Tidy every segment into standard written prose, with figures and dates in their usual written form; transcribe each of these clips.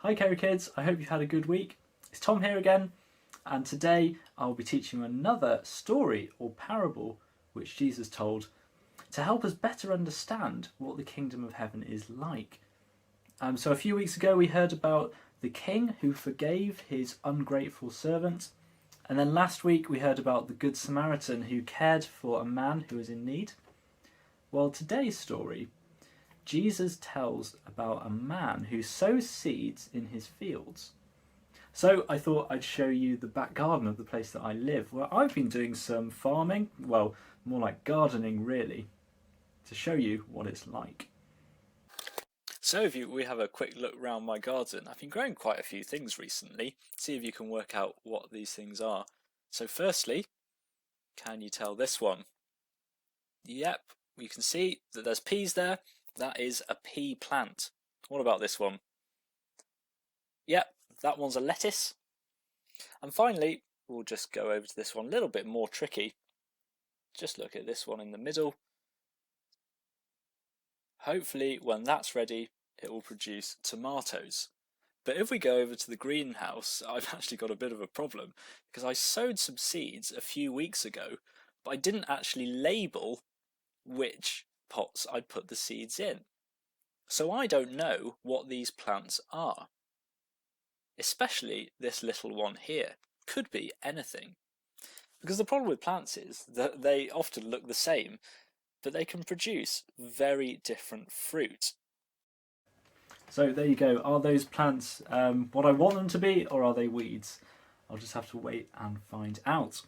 Hi Carey kids, I hope you've had a good week. It's Tom here again, and today I'll be teaching you another story or parable which Jesus told to help us better understand what the kingdom of heaven is like. So a few weeks ago we heard about the king who forgave his ungrateful servant, and then last week we heard about the Good Samaritan who cared for a man who was in need. Well, today's story, Jesus tells about a man who sows seeds in his fields. So I thought I'd show you the back garden of the place that I live, where I've been doing some farming, well, more like gardening really, to show you what it's like. So if we have a quick look round my garden, I've been growing quite a few things recently. See if you can work out what these things are. So firstly, can you tell this one? Yep, you can see that there's peas there. That is a pea plant. What about this one? Yep, that one's a lettuce. And finally, we'll just go over to this one, a little bit more tricky. Just look at this one in the middle. Hopefully, when that's ready, it will produce tomatoes. But if we go over to the greenhouse, I've actually got a bit of a problem because I sowed some seeds a few weeks ago, but I didn't actually label which pots I'd put the seeds in. So I don't know what these plants are. Especially this little one here. Could be anything. Because the problem with plants is that they often look the same, but they can produce very different fruit. So there you go. Are those plants what I want them to be, or are they weeds? I'll just have to wait and find out.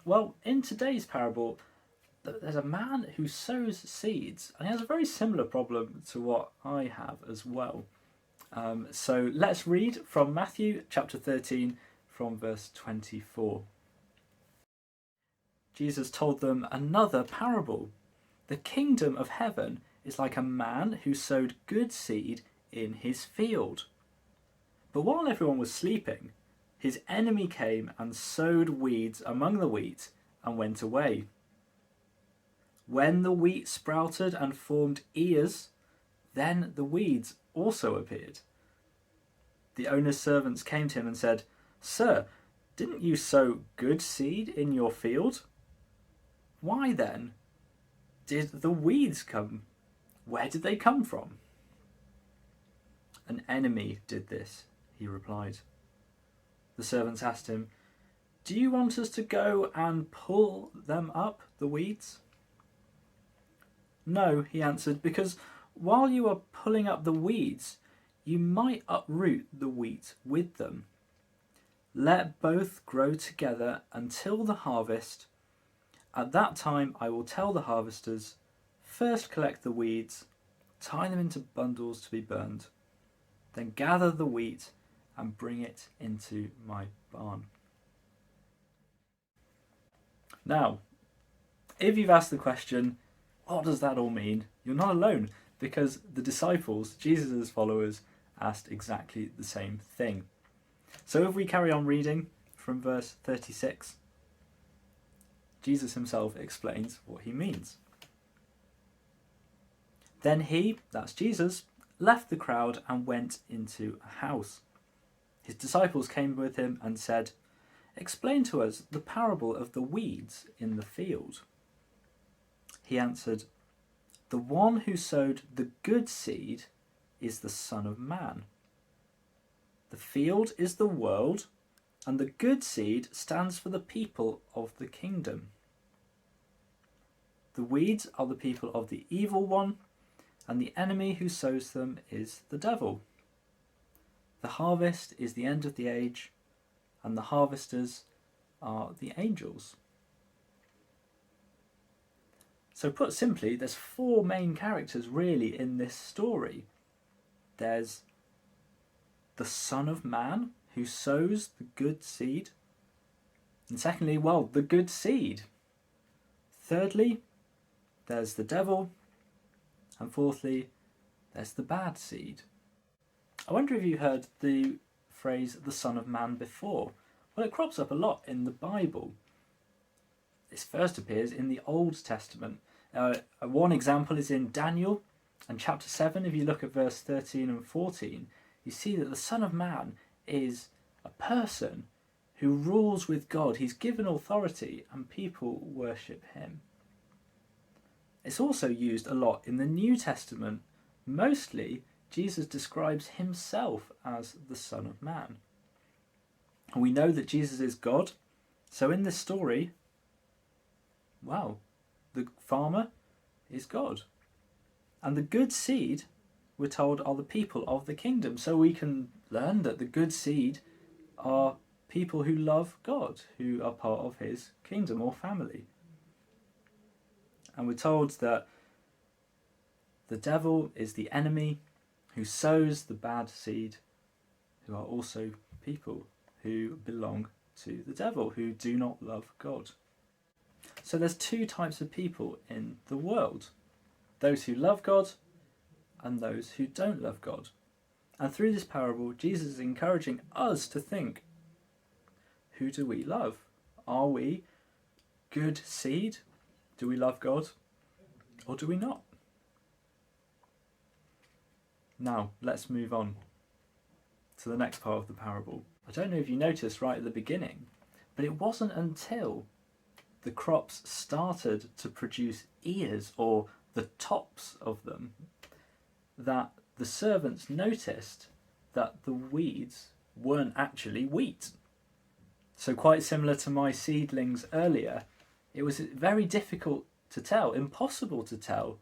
Well, in today's parable, there's a man who sows seeds, and he has a very similar problem to what I have as well. So let's read from Matthew chapter 13 from verse 24. Jesus told them another parable. The kingdom of heaven is like a man who sowed good seed in his field. But while everyone was sleeping, his enemy came and sowed weeds among the wheat and went away. When the wheat sprouted and formed ears, then the weeds also appeared. The owner's servants came to him and said, "Sir, didn't you sow good seed in your field? Why then did the weeds come? Where did they come from?" "An enemy did this," he replied. The servants asked him, "Do you want us to go and pull them up, the weeds?" "No," he answered, "because while you are pulling up the weeds, you might uproot the wheat with them. Let both grow together until the harvest. At that time I will tell the harvesters, first collect the weeds, tie them into bundles to be burned, then gather the wheat and bring it into my barn." Now, if you've asked the question, what does that all mean? You're not alone, because the disciples, Jesus' followers, asked exactly the same thing. So if we carry on reading from verse 36, Jesus himself explains what he means. Then he, that's Jesus, left the crowd and went into a house. His disciples came with him and said, "Explain to us the parable of the weeds in the field." He answered, "The one who sowed the good seed is the Son of Man. The field is the world, and the good seed stands for the people of the kingdom. The weeds are the people of the evil one, and the enemy who sows them is the devil. The harvest is the end of the age, and the harvesters are the angels." So put simply, there's four main characters really in this story. There's the Son of Man who sows the good seed. And secondly, well, the good seed. Thirdly, there's the devil. And fourthly, there's the bad seed. I wonder if you heard the phrase the Son of Man before. Well, it crops up a lot in the Bible. This first appears in the Old Testament. One example is in Daniel and chapter 7. If you look at verse 13 and 14, you see that the Son of Man is a person who rules with God. He's given authority and people worship him. It's also used a lot in the New Testament. Mostly, Jesus describes himself as the Son of Man. And we know that Jesus is God. So in this story, wow, the farmer is God. And the good seed, we're told, are the people of the kingdom. So we can learn that the good seed are people who love God, who are part of his kingdom or family. And we're told that the devil is the enemy who sows the bad seed, who are also people who belong to the devil, who do not love God. So there's two types of people in the world: those who love God and those who don't love God. And through this parable, Jesus is encouraging us to think, who do we love? Are we good seed? Do we love God? Or do we not? Now, let's move on to the next part of the parable. I don't know if you noticed right at the beginning, but it wasn't until the crops started to produce ears, or the tops of them, that the servants noticed that the weeds weren't actually wheat. So quite similar to my seedlings earlier, it was very difficult to tell, impossible to tell,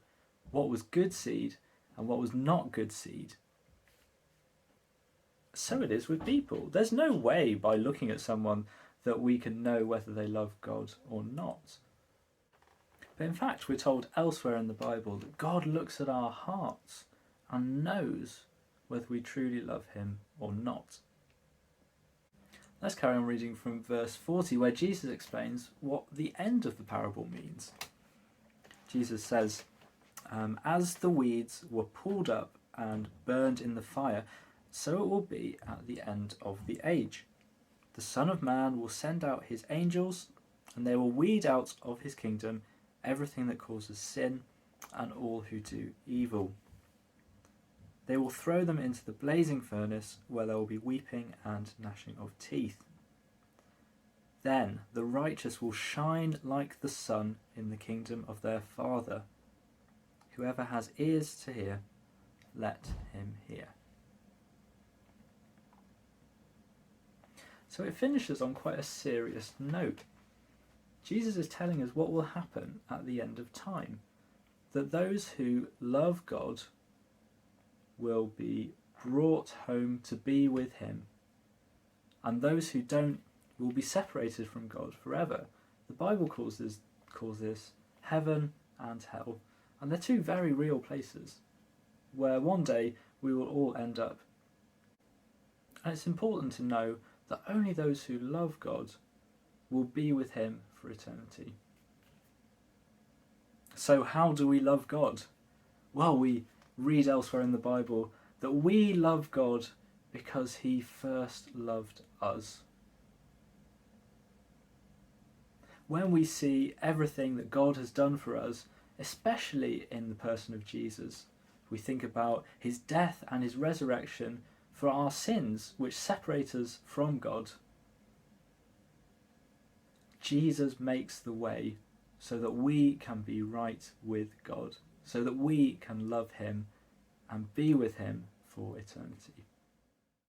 what was good seed and what was not good seed. So it is with people. There's no way by looking at someone that we can know whether they love God or not. But in fact, we're told elsewhere in the Bible that God looks at our hearts and knows whether we truly love him or not. Let's carry on reading from verse 40, where Jesus explains what the end of the parable means. Jesus says, as the weeds were pulled up and burned in the fire, so it will be at the end of the age. The Son of Man will send out his angels, and they will weed out of his kingdom everything that causes sin and all who do evil. They will throw them into the blazing furnace, where there will be weeping and gnashing of teeth. Then the righteous will shine like the sun in the kingdom of their Father. Whoever has ears to hear, let him hear. So it finishes on quite a serious note. Jesus is telling us what will happen at the end of time. That those who love God will be brought home to be with him, and those who don't will be separated from God forever. The Bible calls this heaven and hell, and they're two very real places where one day we will all end up. And it's important to know that only those who love God will be with him for eternity. So how do we love God? Well, we read elsewhere in the Bible that we love God because he first loved us. When we see everything that God has done for us, especially in the person of Jesus, we think about his death and his resurrection for our sins which separate us from God. Jesus makes the way so that we can be right with God, so that we can love him and be with him for eternity.